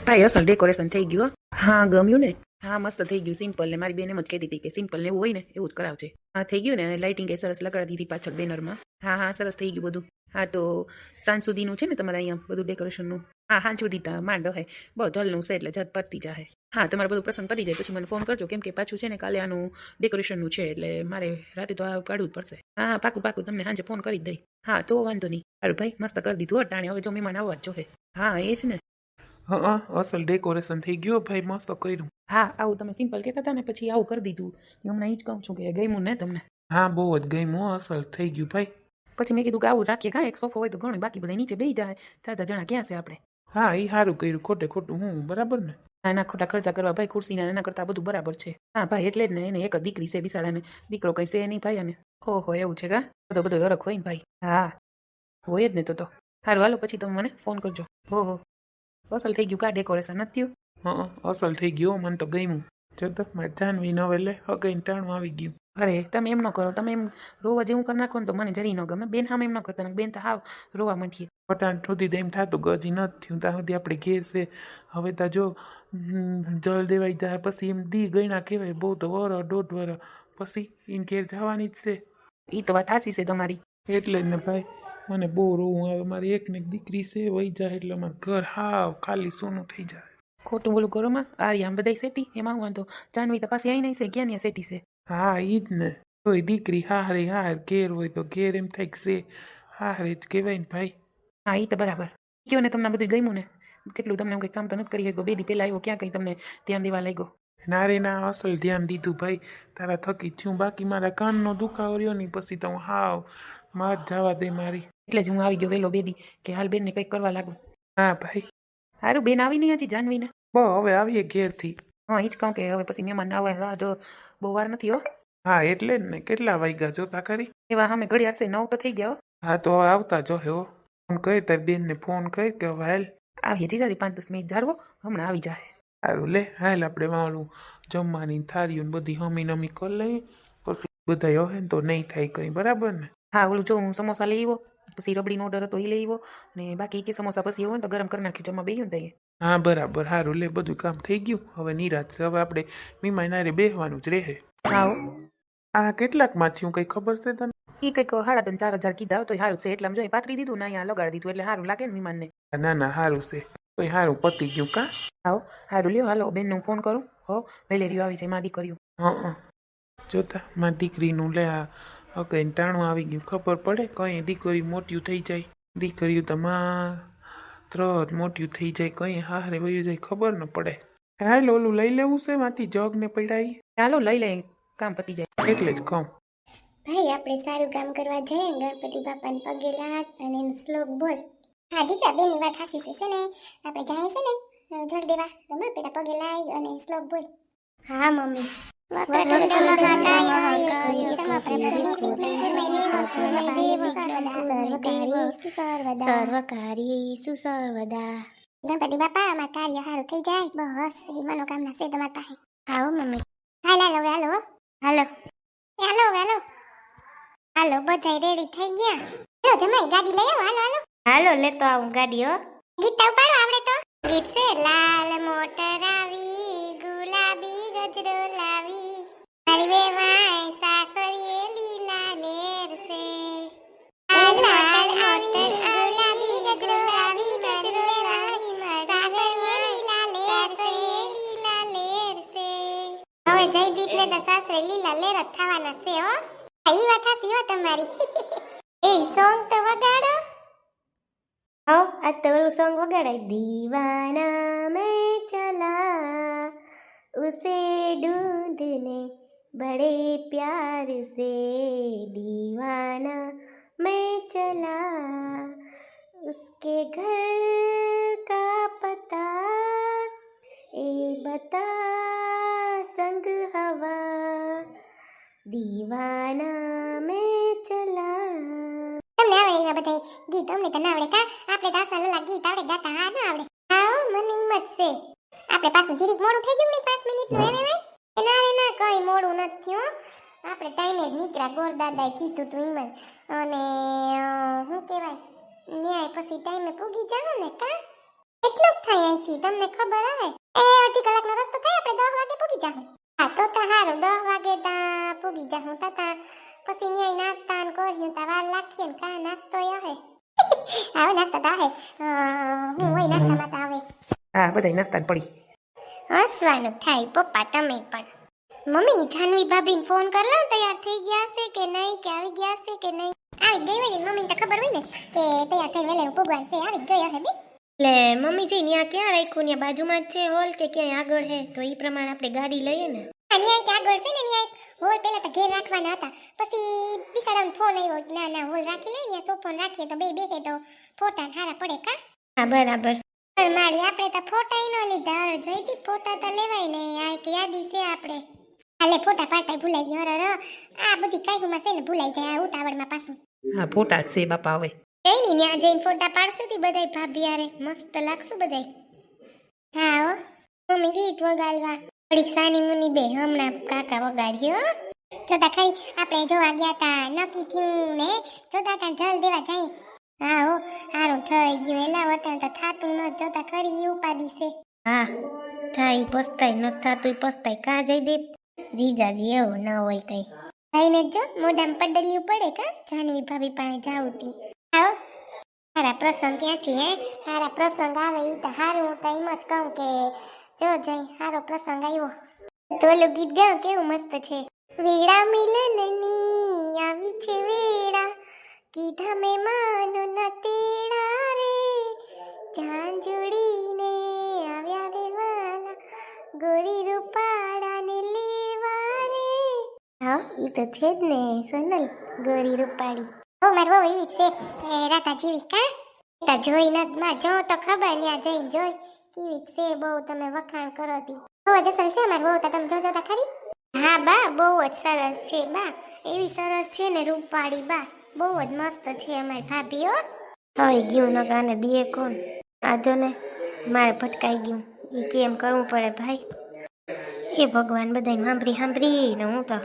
ભાઈ અસલ ડેકોરેશન થઈ ગયું હો. હા ગમ્યું ને. હા મસ્ત થઈ ગયું સિમ્પલ ને મારી બેન એમ જ કહેતી હતી કે સિમ્પલ ને એવું હોય ને એવું જ કરાવજે. હા થઈ ગયું ને લાઇટિંગ એ સરસ લગાડી દીધી પાછળ બેનરમાં. હા સરસ થઈ ગયું બધું. હા તો સાંજ સુધીનું છે ને તમારે અહીંયા બધું ડેકોરેશનનું. હા સાંજ સુધી તો માંડ હે બહુ જલનું છે એટલે જત પડતી જાય. હા તમારે બધું પસંદ પડી જાય પછી મને ફોન કરજો કેમ કે પાછું છે ને કાલે આનું ડેકોરેશનનું છે એટલે મારે રાતે તો આ કાઢવું જ પડશે. હા પાકું તમને સાંજે ફોન કરી જ દઈ. હા તો વાંધો નહીં. સારું ભાઈ મસ્ત કરી દીધું અટાણે હવે જો મહેમાન આવવા જ જોહે. હા એ જ ને. હા અસલ ડેકોરેશન થઈ ગયું ભાઈ, મસ્ત કર્યું. હા આવું તમે સિમ્પલ કહેતા હતા ને પછી આવું કરી દીધું. હમણાં એ જ કહું છું કે ગમ્યું ને તમને. હા બહુ જ ગમ્યું, અસલ થઈ ગયું ભાઈ. પછી મેં કીધું કે આવું રાખીએ કાં એક સોફો હોય તો ઘણું બાકી બધા નીચે બેસી જાય. 4 જણા ક્યાં છે આપણે. હા એ સારું કર્યું, ખોટું હું બરાબર ને. નાના ખોટા ખર્ચા કરવા ભાઈ ખુરશીના એના કરતાં બધું બરાબર છે. હા ભાઈ એટલે જ ને એને એક જ દીકરી છે બિચારાને, દીકરો કઈ છે નહીં ભાઈ. અને ઓહો એવું છે કા બધો હરખ હોય ને ભાઈ. હા હોય જ ને તો સારું હાલો પછી તમે મને ફોન કરજો. હો અસલ થઈ ગયું કા ડેકોરેશન નથી થયું. હા અસલ થઈ ગયું, મને તો ગમ્યું. જો તો મારે જાનવી નવે લે હગઈને ટાણું આવી ગયું. અરે તમે એમ ન કરો, તમે એમ રોવા જેવું કરી નાખો ને તો મને જરી ન ગમે. બેન સામે એમ ન કરતા, બેન તો હાવ રોવા માંડીએ. પટાણ સુધી તો એમ થતું ગજી નથી થયું ત્યાં સુધી આપણે ઘેર છે. હવે તો જો જલ દેવાઈ જાય પછી એમ દી ગયણા કહેવાય, બહુ તો 1.5 વર્ષ પછી એને ઘેર જવાની જ છે. એ તો વાત હાસી છે તમારી. એટલે જ ને ભાઈ મને બહુ રોવું આવે. મારી એકને એક દીકરી છે વહી જાય એટલે મારું ઘર હાવ ખાલી સોનું થઈ જાય. ખોટું બોલું કરો માં આરી આમ બધાય સેટી એમાં હું વાંધો. જાનવી તો પાછી અહીં નહીં છે ક્યાં ત્યાં સેટી છે. હા ઈ જ ને. કોઈ દીકરી હારે હાર ઘેર હોય તો ઘેર એમ થાય કે છે હારે જ કહેવાય ને ભાઈ. હા એ તો બરાબર કયો ને. તમને બધું ગમ્યું ને? કેટલું તમને કંઈ કામ તો નથી કરી ગયો. 2 દી પહેલાં આવ્યો ક્યાં કંઈ તમને ધ્યાન દેવા લાગ્યો. નારે ના અસલ ધ્યાન દીધું ભાઈ, તારા થકી થયું. બાકી મારા કાનનો દુખાવો રહ્યો નહીં પછી તો હું હાવ માત જવા દે મારી. એટલે જ હું આવી ગયો વહેલો 2 દી કે હાલ બેનને કંઈક કરવા લાગુ. હા ભાઈ. સારું બેન આવી નહીં હજી જાનવીને? હવે આવીએ ઘેરથી. હા એ જ કહું કે હવે પછી મહેમાન આવે રાહ જો બહુ વાર નથી હો. હા એટલે જ ને. કેટલા વાગ્યા જોતા ખરી? એવા સામે ઘડી હશે 9 તો થઈ ગયા હો. હા તો હવે આવતા જો હો. ફોન કરી તાર બેનને ફોન કરી કે હવે હાલ આવીએ જીજાજી 5-10 મિનિટ જારવો હમણાં આવી જાય. સારું લે હાલ આપણે વાળું જમવાની થાળીઓ બધી હમી નમી કરી લઈએ પછી બધા હવે તો નહીં થાય કંઈ, બરાબર ને? હા ઓલું જો હું સમોસા લઈ આવ્યો પછી રબડીનો ઓર્ડર હતો એ લઈ આવ્યો ને બાકી કે સમોસા પછી હોય તો ગરમ કરી નાખ્યું જમવા બેહ્યું ને તઈએ. હા બરાબર સારું લે બધું કામ થઈ ગયું. હવે નિરાશ છે. હવે આપણે મીમાનારે બેસવાનું જ રહે. હા આ કેટલાકમાં થયું કંઈ ખબર છે તને? એ કંઈક 3,500-4,000 કીધા તો સારું છે એટલે આમ જોઈ પાથરી દીધું ને અહીંયા લગાડી દીધું એટલે સારું લાગે ને વિમાનને. ના સારું છે. કોઈ સારું પતી ગયું કા? હા સારું લ્યો હાલો બેનને હું ફોન કરું. હો વેલેરીઓ આવી જાય મારી દીકરીઓ. હા જોતા મારી દીકરીનું લે આ અગઈને ટાણું આવી ગયું. ખબર પડે કંઈ દીકરી મોટી થઈ જાય. દીકરીઓ તો ત્રણ મોટી થઈ જાય કંઈ હારે વયું જાય ખબર ન પડે. હાલ ઓલું લઈ લેવું છે માંથી જગ ને પડાય. ચાલો લઈ લે કામ પતી જાય. એટલે જ કહું ભાઈ આપણે સારું કામ કરવા જઈએ ગણપતિ બાપાને પગે લાગ અને એનો શ્લોક બોલ. હા દીકરા બેનની વાત સાચી છે ને. આપણે જાય છે ને જલ દેવા તમે પેલા પગે લાગ અને શ્લોક બોલ. હા મમ્મી. સર્વકાર્યેષુ સર્વદા. ગણપતિ બાપા અમાર કાર્ય સારું થઈ જાય બસ એ મનોકામના છે તમારી પાસે. હા મમ્મી. હાલો હાલો હાલો હાલો હાલો હાલો બધા રેડી થઈ ગયા. લો જમાઈ ગાડી લઈ આવો. હાલો હાલો હાલો લેતો આવું ગાડી. હો ગીત તો પાડો આપણે તો. ગીત છે લાલ મોટર આવી ગુલાબી ગજરો લાવી મારી વેવાય સાસરીએ લીલા લેર છે. લાલ મોટર આવી ગુલાબી ગજરો લાવી મારી વેવાય સાસરીએ લીલા લેર છે લીલા લેર છે. હવે જયદીપને તો સાસરે લીલા લેર જ થવાના છે. હો ઈ વાત હાસી હો તમારી. એ સોંગ તો વગાડો. आओ आज तो वो सॉन्ग वगैरह दीवाना मैं चला उसे ढूंढने बड़े प्यार से दीवाना मैं चला उसके घर का पता ए बता संग हवा दीवाना मैं चला. તમને આવડે એવા બધા ગીત? અમને તો ના આવડે કા. આપણે તો આસા લોલા ગીત આવડે ગાતા. હા ના આવડે. હા મને હિંમત છે. આપણે પાછું જીરીક મોડું થઈ ગયું ને 5 મિનિટનું એવે એના રે ના કઈ મોડું નથી થયું. આપણે ટાઈમે જ નીકળ્યા. ગોરદાદાએ કીધું તું હિંમત અને શું કહેવાય ન્યાય પછી ટાઈમે પૂગી જાવ ને કા. એટલું જ થાય અહીંથી તમને ખબર આવે એ અડધી કલાકનો રસ્તો થાય આપણે 10 વાગે પૂગી જાહું હા તો હારું 10 વાગે તા પૂગી જાહું તા પછી ન્યાય નાસ્તા ને કર્યું તા વાર લાગશે ને કા નાસ્તો હે આવો નાસ્તા તા હે હું હોય નાસ્તામાં તા આવે હા બધાય નાસ્તા પડી હસવાનું થાય પપ્પા તમે પણ મમ્મી જાનવી ભાભીને ફોન કર લો તૈયાર થઈ ગયા છે કે નહીં કે આવી ગયા છે કે નહીં આવી ગઈ હોય ને મમ્મીને તો ખબર હોય ને કે તૈયાર થઈને વેલેનું ભગવાન છે આવી ગઈ હશે બે એટલે મમ્મી જી ત્યાં ક્યાં રાખ્યું ત્યાં બાજુમાં જ છે હોલ કે ક્યાંય આગળ હે તો એ પ્રમાણે આપણે ગાડી લઈએ ને ન્યાય આગળ છે ને ન્યાય હોલ પેલા તો ઘેર રાખવાના હતા પછી બિસાડાનો ફોન આવ્યો ના હોલ રાખી લઈએ ત્યાં સોફોન રાખીએ તો બે બેસે તો ફોટા હારા પડે કા હા બરાબર મારી આપણે તો ફોટા નો લીધા જોઈતી ફોટા તો લેવાય ને આ એક યાદી છે આપણે હાલે ફોટા પાડતા ભૂલાઈ ગયો અરે આ બધી કાઈમાં છે ને ભૂલાઈ જાય આ ઉતાવળમાં પાછું હા ફોટા જ છે બાપા હવે કઈ નહીં ત્યાં જઈને ફોટા પાડશું તી બધાય ભાભી યારે મસ્ત લાગશું બધાય હા હો મમ્મી ગીત વગાડવા થોડીક સાની મુની બે હમણાં કાકા વગાડ્યો જોતા ખરી આપણે જોવા ગયા તા નક્કી થયું ને જોતા તા જલ દેવા જાય હા હો હારું થઈ ગયું એલા વટણ તો થાતું ન જોતા ખરી ઈ ઉપાડી છે હા થાય પસ્તાય ન થતું પસ્તાય કા જઈ દે જીજાજી એવું ન હોય કઈ ભાઈને જો મોઢામાં પડલિયું પડે કા જાનવી ભાભી પાસે જાવતી આવો હારા પ્રસંગ ક્યાંથી હે હારા પ્રસંગ આવે ઈ તો હારું હું તો એમ જ કહું કે જો જઈ હારો પ્રસંગ આવ્યો તો ઓલું ગીત ગાવ કેવું મસ્ત છે વેળા મિલનની આવી છે વેળા કીધા મેં માનો ન તેડા રે ઝાંઝુડીને આવ્યા રે વાલા ગોરી રૂપાળાને લેવા રે હા ઈ તો છે જ ને સોનલ ગોરી રૂપાળી ઓ માર બહુ એવી છે રાતા જેવી કા તા જોઈ ન માં જો તો ખબર ન્યા જઈને જોઈ કેવી છે બહુ તમે વખાણ કરો તી બહુ જ અસલ છે માર બહુ તો તમે જોજો તા ખરી હા બા બહુ જ સરસ છે બા એવી સરસ છે ને રૂપાળી બા બહુ જ મસ્ત છે અમારી ભાભી હો થઈ ગયું ન ગાને દીએ કોણ આજો ને મારે ભટકાઈ ગયું એ કેમ કરવું પડે ભાઈ એ ભગવાન બધાને સાંભળી ને હું તો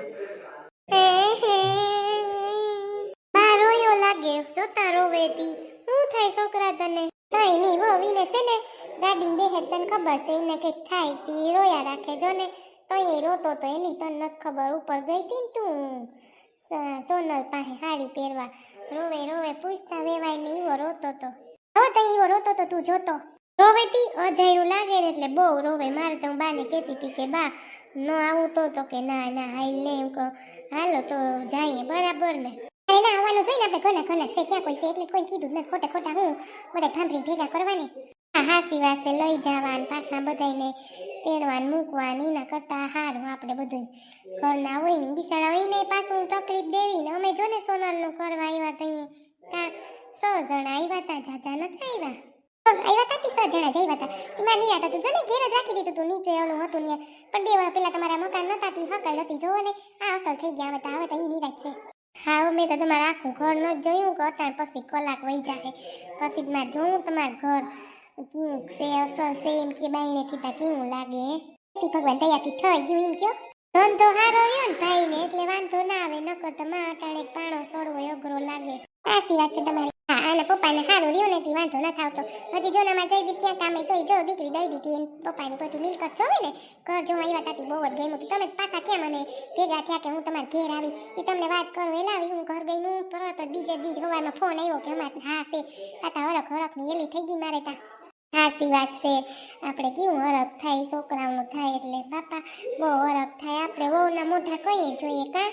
બા રોયો લાગે જોતા રોવે તી શું થાય છોકરા તને કઈ નહીં હો વિને છે ને ગાડી બેહે તને ખબર છે એને કઈક થાય તી રોયા રાખે જો ને તો એ રોતો તો એલી તને નથી ખબર ઉપર ગઈ તી ને તું સોનલ પાસે હાડી પહેરવા રોવે રોવે પૂછતા વેવાય ને ઈવો રોતો તો હવે તો ઈવો રોતો તો તું જોતો રોવે તી અજાયણું લાગે ને એટલે બહુ રોવે મારે તો હું બાને કહેતી હતી કે બા ન આવું તો કે ના ના હાલ ને એમ કહો હાલો તો જઈએ બરાબર ને અરે ના આવવાનું જોઈને આપણે ઘણા છે ક્યાં કોઈ છે એટલે કોઈ કીધું નથી ખોટા ખોટા હું બધા થાંભરી ભેગા કરવાની હા હાસી વાસે લઈ જવાન પાછા બધાને તેડવાન મૂકવાન એના કરતા હારું આપણે બધું ઘરના હોય ને બિસાડા હોય ને પાછું તકલીફ દેવી ને અમે જો ને સોનલનું કરવા આવ્યા તઈએ ત્યાં 6 જણા આવ્યા તા જાજા નથી આવ્યા તા તી 6 જણા જ આવ્યા તા એમાં નહીં હતા તું જો ને ઘેર જ રાખી દીધું તું નીચે ઓલું હતું ને પણ 2 વર્ષ પહેલા તમારા મકાન નતા તી હકલ હતી જો ને આ અસર થઈ ગયા હવે તો ઈ નિરાશ છે હા મેં તો તમારું આખું ઘર ન જોયું કે અટાણ પછી કલાક વહી જાય પછી મારે જોઉં તમારું ઘર કેવું છે અસર છે એમ કે બાયણેથી તા કેવું લાગે તી ભગવાન દયાથી થઈ ગયું એમ કયો ધંધો હારો રહ્યો ને ભાઈ ને એટલે વાંધો ના આવે નકર તો માં અટાણે પાણો છોડવો અઘરો લાગે સાચી વાત છે તમારી હા અને પપ્પાને હારું રહ્યો ને તી વાંધો ન થાવતો હજી જો નામાં જઈ દીધી ત્યાં કામે તોય જો દીકરી દઈ દીધી એમ પપ્પાની બધી મિલકત જોવે ને ઘર જો આવ્યા તાતી બહુ જ ગઈ તમે પાછા કેમ મને ભેગા થયા કે હું તમારા ઘેર આવી એ તમને વાત કરું એલા આવી હું ઘર ગઈ હું તરત જ બીજે હવામાં ફોન આવ્યો કે અમારે હા છે તાતા હરખ ની એલી થઈ ગઈ મારે તા સાચી વાત છે આપણે કેવું હરખ થાય છોકરાઓનું થાય એટલે બાપા બહુ હરખ થાય આપણે વહુના મોઢા કહીએ જોઈએ કા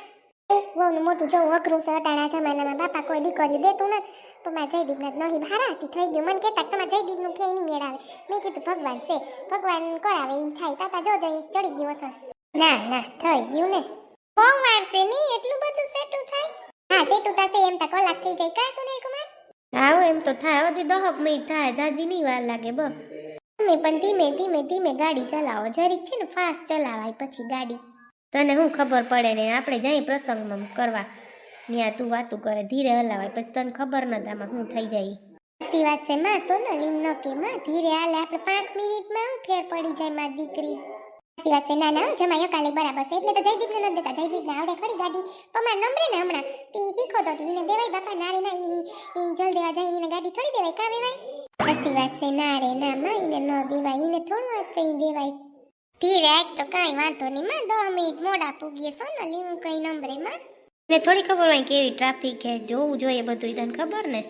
વહુનું મોટું જોવું અઘરું છે અટાણા જમાનામાં બાપા કોઈ દીકરી દેતું નથી તો મારા જયદીપના નહીં હારાથી થઈ ગયું મને કહેતા તમારા જયદીપનું ક્યાંય નહીં મેળ આવે મેં કીધું ભગવાન છે ભગવાન કરાવે એમ થાય તાતા જો જઈ ચડી ગયું અસર ના ના થઈ ગયું ને બહુ વાર છે નહીં એટલું બધું સેટું થાય હા સેટું થશે એમ તો કલાક થઈ જાય કા સુનિલ કુમાર આવો એમ તો થાય હજી 10 મિનિટ થાય જાજી ની વાર લાગે બ તમે પણ ધીમે ધીમે ધીમે ગાડી ચલાવો જરીક છે ને ફાસ્ટ ચલાવાય પછી ગાડી તને શું ખબર પડે ને આપણે જઈ પ્રસંગમાં કરવા ત્યાં તું વાતું કરે ધીરે હલાવાય પછી તને ખબર નથી આમાં શું થઈ જાય સાચી વાત છે માં સોનલ એમ ન કે માં ધીરે હાલે આપણે 5 મિનિટમાં ફેર પડી જાય માં દીકરી સાચી વાત છે. ના ના જમાઈ કાલે બરાબર છે. એટલે તો જયદીપને નથી દેતા. જયદીપને આવડે ખરી ગાડી. પમાર નંબરે ને હમણાં તી શીખો તો ઈને દેવાય બાપા. ના રે ના ઈ જલ દેવા જાય ઈને ગાડી થોડી દેવાય. કા દેવાય? સાચી વાત છે. ના રે ના માં ઈને ન દેવાય. ઈને થોડું વાત કઈ દેવાય. ધીરે આજ તો કઈ વાંધો નહીં માં. 10 મિનિટ મોડા પૂગીએ સોનલ હું કઈ નંબરે માં. ને થોડી ખબર હોય કેવી ટ્રાફિક છે, જોવું જોઈએ બધું, તને ખબર ને.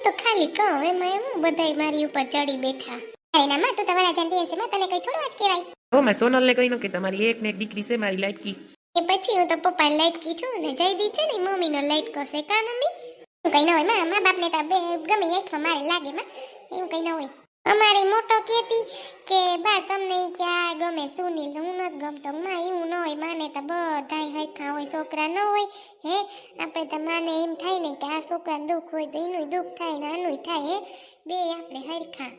તો ખાલી કહું એમાં હું બધાય મારી ઉપર ચડી બેઠા. અરે ના માં તું તમારા જાણ છે માં તને કઈ થોડું વાત કહેવાય. હો માં સોનલને કહી નો કે તમારી એક ને એક દીકરી છે મારી લાડકી. એ પછી હું તો પપ્પા લાઈટકી છું ને જયદીપ છે ને મમ્મીનો લાઈટકો છે. કા મમ્મી હું કઈ ન હોય માં. મા બાપને તો ગમે એકમાં મારે લાગે માં. એવું કઈ ન હોય. અમારે મોટો કહેતી કે બા તમને ક્યાં ગમે સુનિલ, હું નથી ગમતો. માં એવું ન હોય. માને તો બધાય હરખા હોય, છોકરા ન હોય. હે આપણે તો માને એમ થાય ને કે આ છોકરાને દુઃખ હોય તો એનું દુઃખ થાય ને આનું થાય. હે બે આપણે હરખા.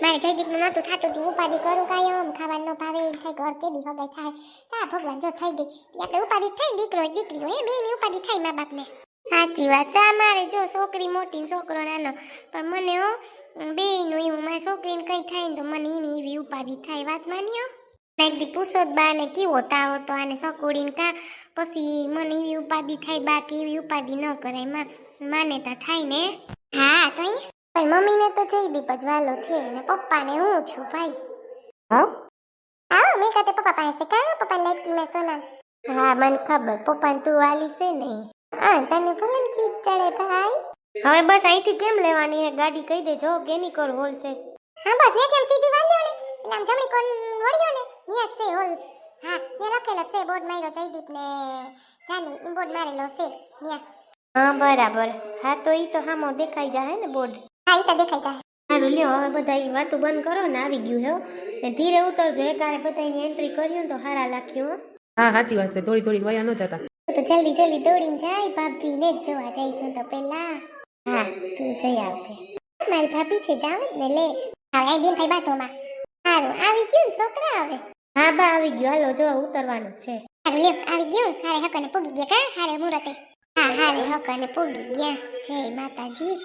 મારે જયદીપનું નહોતું થતું કે ઉપાધિ કરું કાયમ ખાવાનું ન ભાવે એમ થાય ઘર કેદી હગાઈ થાય. તા ભગવાન જો થઈ ગઈ આપણે ઉપાધિ થાય ને દીકરો હોય દીકરી હોય બેની ઉપાધિ થાય મા બાપને. સાચી વાત છે. મારે જો છોકરી મોટી ને છોકરો નાનો પણ મને હો બેયનું એવું. મારી છોકરીને કંઈ થાય ને તો મને એની એવી ઉપાધિ થાય. વાત માન્યો એક દી પૂછો જ બા ને કેવો તાવ હતો આને સકોડીને કા પછી મને એવી ઉપાધિ થાય. બાકી એવી ઉપાધિ ન કરાય માં. માને તા થાય ને. હા કઈ પણ મમ્મીને તો જયદીપ જ વાલો છે ને પપ્પાને હું છું ભાઈ. હા મેં સાથે પપ્પા પાસે કા પપ્પા લાઈટકી મેં સોનલ. હા મને ખબર પપ્પાને તું વાલી છે ને. હા તને ભલે કીધ ચડે ભાઈ. હવે બસ અહીંથી કેમ લેવાની હે ગાડી કહી દેજો કેની કર હોલ છે. હા બસ ને કેમ સીધી વાલ્યો ને એટલે આમ જમણી કોણ વળ્યો ને નિયત છે હોલ. હા ને લખેલો છે બોર્ડ માર્યો જયદીપ ને જાનવી ઈ બોર્ડ મારેલો છે નિયા. હા બરાબર. હા તો ઈ તો હામો દેખાઈ જાય ને બોર્ડ. હા ઈ તો દેખાઈ જાય. સારું લ્યો હવે બધા ઈ વાતો બંધ કરો ને આવી ગયું હે ને ધીરે ઉતરજો. એકારે બધાની એન્ટ્રી કર્યું તો હારા લાખ્યું. હા સાચી વાત છે. થોડી થોડી વયા ન જતા. તો જલ્દી જલ્દી દોડીને જાય ભાભીને જ જોવા જઈશું તો પેલા. હા તું જઈ આવજે. મારી ભાભી છે જાવ ને લે. હવે આ બેન ભાઈ બાતોમાં. સારું આવી ગયું ને છોકરા હવે. હા બા આવી ગયું. હાલો જો ઉતરવાનું છે. સારું લ્યો આવી ગયું. હારે હકને પૂગી ગયા કા હારે મુરતે. હા હારે હકને પૂગી ગયા. જય માતાજી.